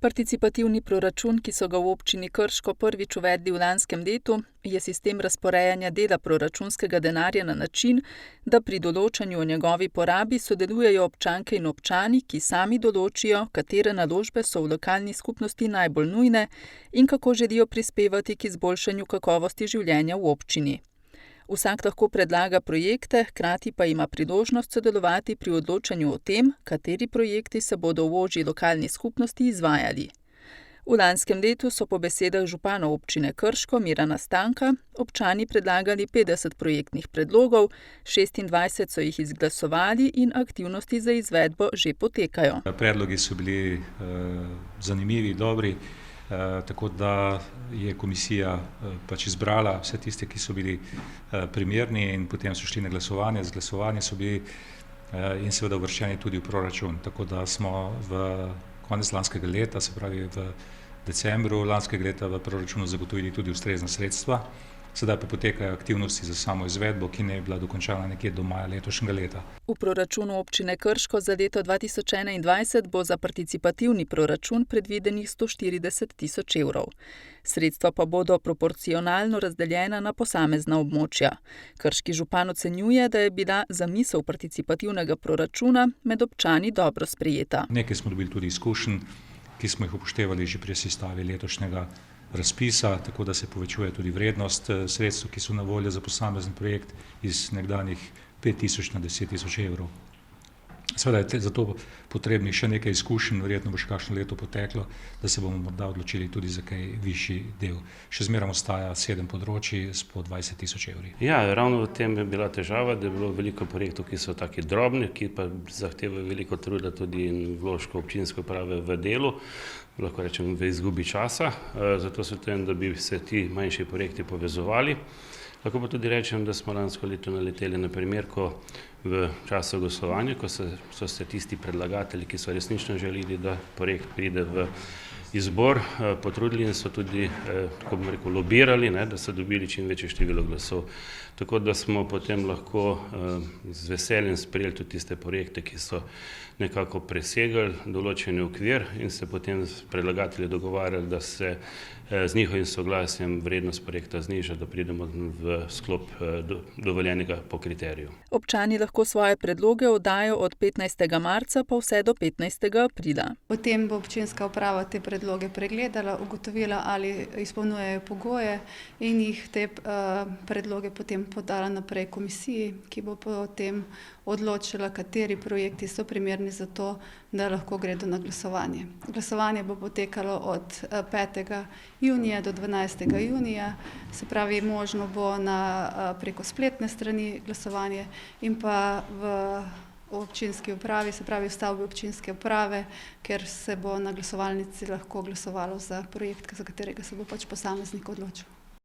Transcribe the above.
Participativni proračun, ki so ga v občini Krško prvič uvedli v lanskem letu, je sistem razporejanja dela proračunskega denarja na način, da pri določanju o njegovi porabi sodelujejo občanke in občani, ki sami določijo, katere naložbe so v lokalni skupnosti najbolj nujne in kako želijo prispevati k izboljšanju kakovosti življenja v občini. Vsak lahko predlaga projekte, hkrati pa ima priložnost sodelovati pri odločanju o tem, kateri projekti se bodo v ožji lokalni skupnosti izvajali. V lanskem letu so po besedah župana občine Krško Mirana Stanka občani predlagali 50 projektnih predlogov, 26 so jih izglasovali in aktivnosti za izvedbo že potekajo. Predlogi so bili zanimivi, dobri. Tako da je komisija izbrala vse tiste, ki so bili primerni in potem so šli na glasovanje. Z glasovanjem so bili in seveda uvrščeni tudi v proračun. Tako da smo v konec lanskega leta, se pravi v decembru lanskega leta v proračunu zagotovili tudi ustrezna sredstva. Sedaj pa potekajo aktivnosti za samo izvedbo, ki ne je bila dokončana nekje do maja letošnjega leta. V proračunu občine Krško za leto 2021 bo za participativni proračun predvidenih 140 tisoč evrov. Sredstva pa bodo proporcionalno razdeljena na posamezna območja. Krški župan ocenjuje, da je bila zamisel participativnega proračuna med občani dobro sprejeta. Nekaj smo dobili tudi izkušenj, ki smo jih upoštevali že pri sestavi letošnjega razpisa, tako da se povečuje tudi vrednost sredstev, ki so na voljo za posamezen projekt iz nekdanjih 5 tisoč na 10 tisoč evrov. Seveda je zato potrebnih še nekaj izkušenj, verjetno bo še kakšno leto poteklo, da se bomo morda odločili tudi za kaj višji del. Še zmeraj ostaja 7 področij s po 20 tisoč evri. Ja, ravno v tem je bila težava, da je bilo veliko projektov, ki so taki drobni, ki pa zahtevajo veliko truda tudi in vložka občinske uprave v delu, lahko rečem v izgubi časa, zato svetujem, da bi se ti manjši projekti povezovali. Lahko pa tudi rečem, da smo lansko leto naleteli na primer, ko v času glasovanja, ko so se tisti predlagatelji, ki so resnično želeli, da projekt pride v izbor, potrudili in so tudi, tako bom rekel, lobirali, da so dobili čim večje število glasov. Tako da smo potem lahko z veseljem sprejeli tudi tiste projekte, ki so nekako presegali določeni okvir in se potem predlagatelji dogovarjali, da se z njihovim soglasjem vrednost projekta zniža, da pridemo v sklop dovoljenega po kriteriju. Občani lahko svoje predloge oddajo od 15. marca pa vse do 15. aprila. Potem bo občinska uprava te predloge pregledala, ugotovila, ali izpolnjujejo pogoje in jih te predloge potem podala naprej komisiji, ki bo potem odločila, kateri projekti so primerni za to, da lahko gredo na glasovanje. Glasovanje bo potekalo od 5. junija do 12. junija, se pravi, možno bo preko spletne strani glasovanje in pa v občinski upravi, se pravi v stavbi občinske uprave, ker se bo na glasovalnici lahko glasovalo za projekt, za katerega se bo posameznik odločil.